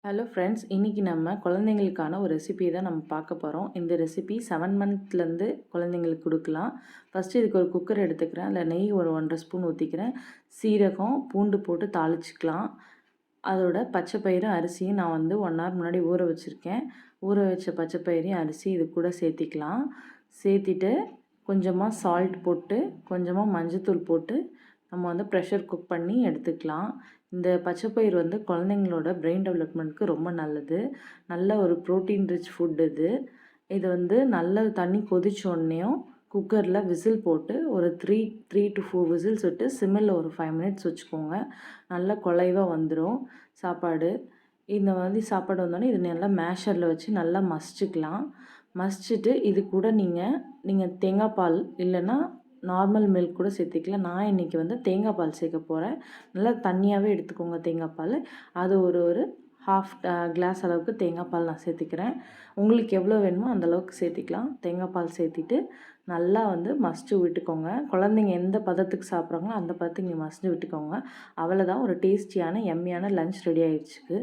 Hello friends, இன்றைக்கி நம்ம குழந்தைங்களுக்கான ஒரு ரெசிபி தான் நம்ம பார்க்க போகிறோம். இந்த ரெசிபி 7 மந்த்லேருந்து குழந்தைங்களுக்கு கொடுக்கலாம். ஃபஸ்ட்டு இதுக்கு ஒரு குக்கர் எடுத்துக்கிறேன். அதில் நெய் ஒரு 1½ ஸ்பூன் ஊற்றிக்கிறேன். சீரகம், பூண்டு போட்டு தாளிச்சிக்கலாம். அதோட பச்சைப்பயிறு அரிசியும் நான் 1 ஹவர் முன்னாடி ஊற வச்சுருக்கேன். ஊற வச்ச பச்சைப்பயிரையும் அரிசி இது கூட சேர்த்திக்கலாம். சேர்த்திட்டு கொஞ்சமாக சால்ட் போட்டு, கொஞ்சமாக மஞ்சத்தூள் போட்டு நம்ம ப்ரெஷர் குக் பண்ணி எடுத்துக்கலாம். இந்த பச்சைப்பயிறு குழந்தைங்களோட பிரெயின் டெவலப்மெண்ட்க்கு ரொம்ப நல்லது. நல்ல ஒரு ப்ரோட்டீன் ரிச் ஃபுட் இது. இது நல்ல தண்ணி கொதிச்சோடனேயும் குக்கரில் விசில் போட்டு ஒரு 3 to 4 விசில்ஸ் விட்டு சிம்மில் ஒரு 5 மினிட்ஸ் வச்சுக்கோங்க. நல்ல குழைவாக வந்துடும் சாப்பாடு. இந்த சாப்பாடு வந்தோடனே இது நல்லா மேஷரில் வச்சு நல்லா மசிச்சுக்கலாம். மசிச்சுட்டு இது கூட நீங்கள் தேங்காய் பால் இல்லைன்னா நார்மல் மில்க் கூட சேர்த்திக்கலாம். நான் இன்றைக்கி தேங்காய் பால் சேர்க்க போகிறேன். நல்லா தண்ணியாகவே எடுத்துக்கோங்க தேங்காய் பால். அது ஒரு ஹாஃப் கிளாஸ் அளவுக்கு தேங்காய் பால் நான் சேர்த்திக்கிறேன். உங்களுக்கு எவ்வளோ வேணுமோ அந்தளவுக்கு சேர்த்திக்கலாம். தேங்காய் பால் சேர்த்திட்டு நல்லா மசிச்சு விட்டுக்கோங்க. குழந்தைங்க எந்த பதத்துக்கு சாப்பிட்றாங்களோ அந்த பதத்துக்கு நீங்கள் மசிச்சு விட்டுக்கோங்க. அவ்வளோதான், ஒரு டேஸ்டியான எம்மியான லன்ச் ரெடி ஆயிடுச்சுக்கு.